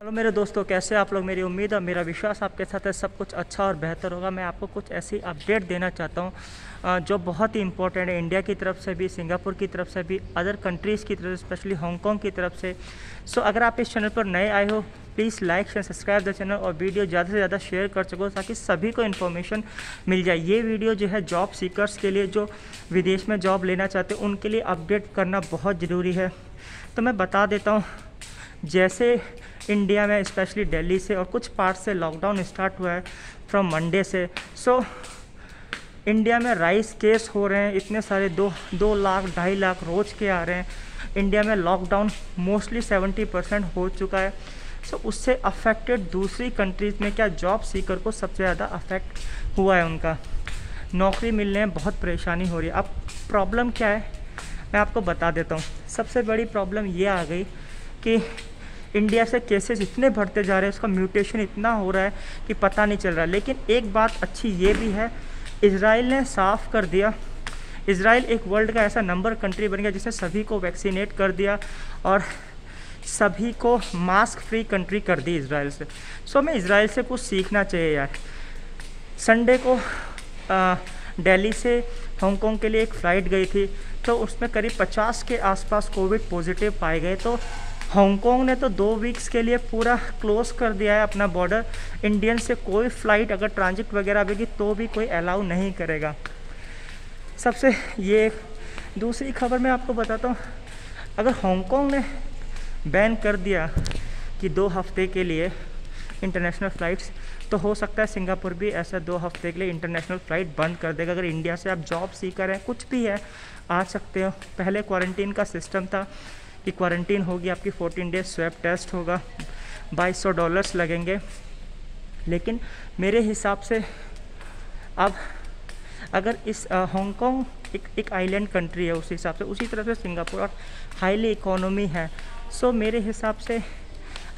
Hello मेरे दोस्तों, कैसे आप लोग। मेरी उम्मीद और मेरा विश्वास आपके साथ है सब कुछ अच्छा और बेहतर होगा। मैं आपको कुछ ऐसी अपडेट देना चाहता हूँ जो बहुत ही इंपॉर्टेंट है, इंडिया की तरफ से भी, सिंगापुर की तरफ से भी, अदर कंट्रीज़ की तरफ से, स्पेशली हांगकांग की तरफ से। सो अगर आप इस चैनल पर नए आए हो, please like share subscribe the channel और वीडियो ज़्यादा से ज़्यादा शेयर कर सको ताकि सभी को इन्फॉर्मेशन मिल जाए। ये वीडियो जो है जॉब सीकर्स के लिए, जो विदेश में जॉब लेना चाहते हैं उनके लिए अपडेट करना बहुत ज़रूरी है। तो मैं बता देता हूँ, जैसे इंडिया में स्पेशली दिल्ली से और कुछ पार्ट से लॉकडाउन स्टार्ट हुआ है फ्रॉम मंडे से। सो इंडिया में राइस केस हो रहे हैं इतने सारे, 2 लाख 2.5 लाख रोज के आ रहे हैं। इंडिया में लॉकडाउन मोस्टली 70% हो चुका है। सो उससे अफेक्टेड दूसरी कंट्रीज़ में क्या जॉब सीकर को सबसे ज़्यादा अफेक्ट हुआ है, उनका नौकरी मिलने में बहुत परेशानी हो रही है। अब प्रॉब्लम क्या है मैं आपको बता देता हूँ। सबसे बड़ी प्रॉब्लम ये आ गई कि इंडिया से केसेस इतने बढ़ते जा रहे हैं, उसका म्यूटेशन इतना हो रहा है कि पता नहीं चल रहा। लेकिन एक बात अच्छी ये भी है, इजराइल ने साफ कर दिया। इजराइल एक वर्ल्ड का ऐसा नंबर कंट्री बन गया जिसने सभी को वैक्सीनेट कर दिया और सभी को मास्क फ्री कंट्री कर दी इजराइल से। सो हमें इजराइल से कुछ सीखना चाहिए यार। संडे को दिल्ली से हांगकांग के लिए एक फ़्लाइट गई थी, तो उसमें करीब 50 के आसपास कोविड पॉजिटिव पाए गए। तो हांगकांग ने तो 2 वीक्स के लिए पूरा क्लोज कर दिया है अपना बॉर्डर। इंडियन से कोई फ़्लाइट अगर ट्रांजिट वगैरह आएगी तो भी कोई अलाउ नहीं करेगा। सबसे ये दूसरी खबर मैं आपको बताता हूँ, अगर हांगकांग ने बैन कर दिया कि 2 हफ्ते के लिए इंटरनेशनल फ़्लाइट्स, तो हो सकता है सिंगापुर भी ऐसा 2 हफ्ते के लिए इंटरनेशनल फ़्लाइट बंद कर देगा। अगर इंडिया से आप जॉब सीकर हैं, कुछ भी है, आ सकते हो। पहले क्वारंटीन का सिस्टम था कि क्वारंटीन होगी आपकी, 14 डेज स्वैब टेस्ट होगा, $2200 लगेंगे। लेकिन मेरे हिसाब से अब अगर इस हांगकांग एक आइलैंड कंट्री है, उस हिसाब से उसी तरह से सिंगापुर और हाईली इकोनॉमी है। सो मेरे हिसाब से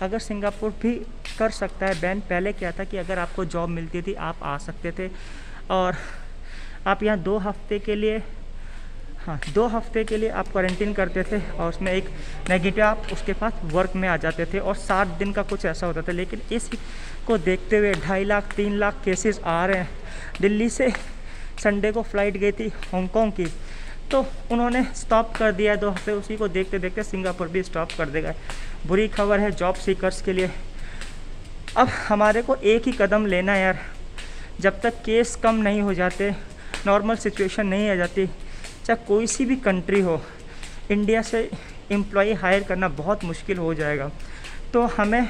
अगर सिंगापुर भी कर सकता है बैन। पहले क्या था कि अगर आपको जॉब मिलती थी आप आ सकते थे और आप यहाँ 2 हफ्ते के लिए 2 हफ्ते के लिए आप क्वारंटीन करते थे और उसमें एक नेगेटिव आप उसके पास वर्क में आ जाते थे और 7 दिन का कुछ ऐसा होता था। लेकिन इस को देखते हुए 2.5 लाख 3 लाख केसेस आ रहे हैं। दिल्ली से संडे को फ़्लाइट गई थी हांगकांग की, तो उन्होंने स्टॉप कर दिया है 2 हफ्ते। उसी को देखते देखते सिंगापुर भी स्टॉप कर देगा। बुरी खबर है जॉब सीकर्स के लिए। अब हमारे को एक ही कदम लेना है यार, जब तक केस कम नहीं हो जाते, नॉर्मल सिचुएशन नहीं आ जाती, चाहे कोई सी भी कंट्री हो, इंडिया से एम्प्लॉई हायर करना बहुत मुश्किल हो जाएगा। तो हमें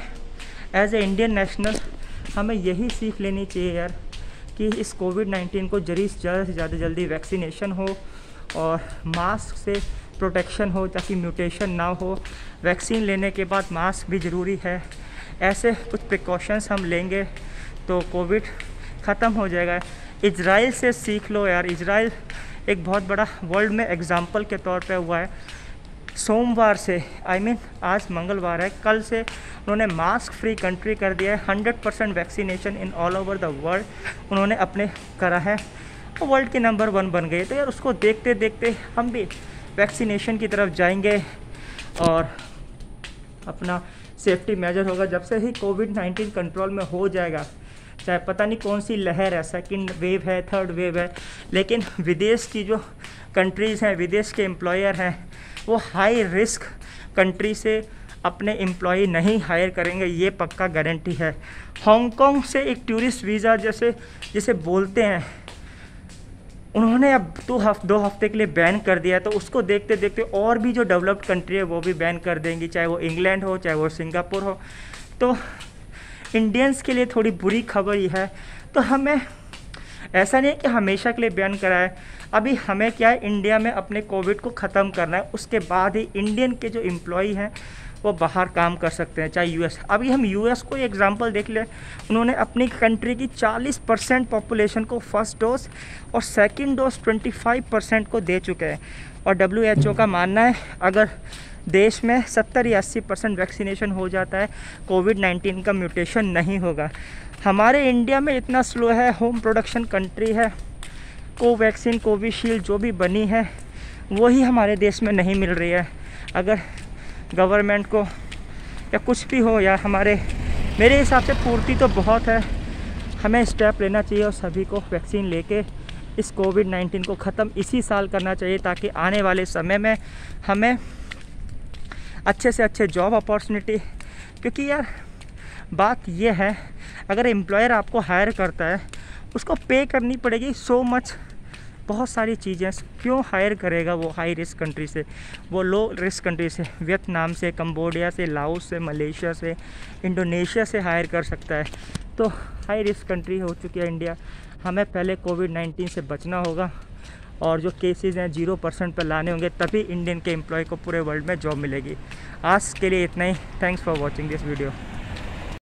एज ए इंडियन नेशनल हमें यही सीख लेनी चाहिए यार कि इस कोविड-19 को ज़्यादा से ज़्यादा जल्दी वैक्सीनेशन हो और मास्क से प्रोटेक्शन हो ताकि म्यूटेशन ना हो। वैक्सीन लेने के बाद मास्क भी ज़रूरी है। ऐसे कुछ प्रिकॉशंस हम लेंगे तो कोविड ख़त्म हो जाएगा। इजराइल से सीख लो यार। इजराइल एक बहुत बड़ा वर्ल्ड में एग्जाम्पल के तौर पे हुआ है। सोमवार से आज मंगलवार है, कल से उन्होंने मास्क फ्री कंट्री कर दिया है। 100% vaccination in all over the world उन्होंने अपने करा है, तो वर्ल्ड के नंबर 1 बन गए। तो यार उसको देखते देखते हम भी वैक्सीनेशन की तरफ जाएंगे और अपना सेफ्टी मेजर होगा। जब से ही कोविड-19 कंट्रोल में हो जाएगा, चाहे पता नहीं कौन सी लहर है, सेकंड वेव है, थर्ड वेव है, लेकिन विदेश की जो कंट्रीज़ हैं, विदेश के एम्प्लॉयर हैं, वो हाई रिस्क कंट्री से अपने एम्प्लॉई नहीं हायर करेंगे, ये पक्का गारंटी है। हांगकांग से एक टूरिस्ट वीज़ा जैसे बोलते हैं, उन्होंने अब 2 हफ्ते के लिए बैन कर दिया है। तो उसको देखते देखते और भी जो डेवलप्ड कंट्री है वो भी बैन कर देंगी, चाहे वो इंग्लैंड हो, चाहे वो सिंगापुर हो। तो इंडियंस के लिए थोड़ी बुरी खबर ही है। तो हमें ऐसा नहीं है कि हमेशा के लिए बैन कराए। अभी हमें क्या है, इंडिया में अपने कोविड को ख़त्म करना है, उसके बाद ही इंडियन के जो एम्प्लॉई हैं वो बाहर काम कर सकते हैं, चाहे यूएस। अभी हम यूएस को एग्जांपल देख लें, उन्होंने अपनी कंट्री की 40% पॉपुलेशन को फर्स्ट डोज और सेकंड डोज 25% को दे चुके हैं। और WHO का मानना है अगर देश में 70 या 80% वैक्सीनेशन हो जाता है, कोविड-19 का म्यूटेशन नहीं होगा। हमारे इंडिया में इतना स्लो है, होम प्रोडक्शन कंट्री है, कोवैक्सीन कोविशील्ड जो भी बनी है वही हमारे देश में नहीं मिल रही है। अगर गवर्नमेंट को या कुछ भी हो, या मेरे हिसाब से पूर्ति तो बहुत है। हमें स्टेप लेना चाहिए और सभी को वैक्सीन लेके इस कोविड-19 को ख़त्म इसी साल करना चाहिए, ताकि आने वाले समय में हमें अच्छे से अच्छे जॉब अपॉर्चुनिटी, क्योंकि यार बात ये है, अगर एम्प्लॉयर आपको हायर करता है उसको पे करनी पड़ेगी सो मच, बहुत सारी चीज़ें। क्यों हायर करेगा वो हाई रिस्क कंट्री से, वो लो रिस्क कंट्री से, वियतनाम से, कंबोडिया से, लाओस से, मलेशिया से, इंडोनेशिया से हायर कर सकता है। तो हाई रिस्क कंट्री हो चुकी है इंडिया। हमें पहले कोविड-19 से बचना होगा और जो केसेस हैं 0% पर लाने होंगे, तभी इंडियन के एम्प्लॉय को पूरे वर्ल्ड में जॉब मिलेगी। आज के लिए इतना ही। Thanks for watching this video.